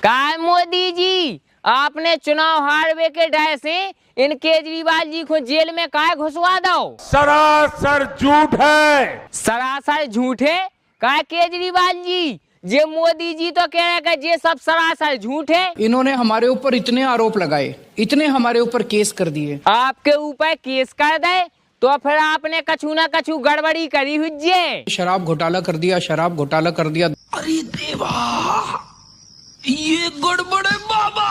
काय मोदी जी, आपने चुनाव हारवे के डर से इन केजरीवाल जी को जेल में काय घुसवा दो? सरासर झूठ है। सरासर झूठ है? काय केजरीवाल जी, जे मोदी जी तो कह रहे हैं कि ये सब सरासर झूठ है। इन्होंने हमारे ऊपर इतने आरोप लगाए, इतने हमारे ऊपर केस कर दिए। आपके ऊपर केस कर दे तो फिर आपने कछु ना कछु गड़बड़ी करी हुई। शराब घोटाला कर दिया, शराब घोटाला कर दिया। अरे देवा, ये गड़बड़ है बाबा।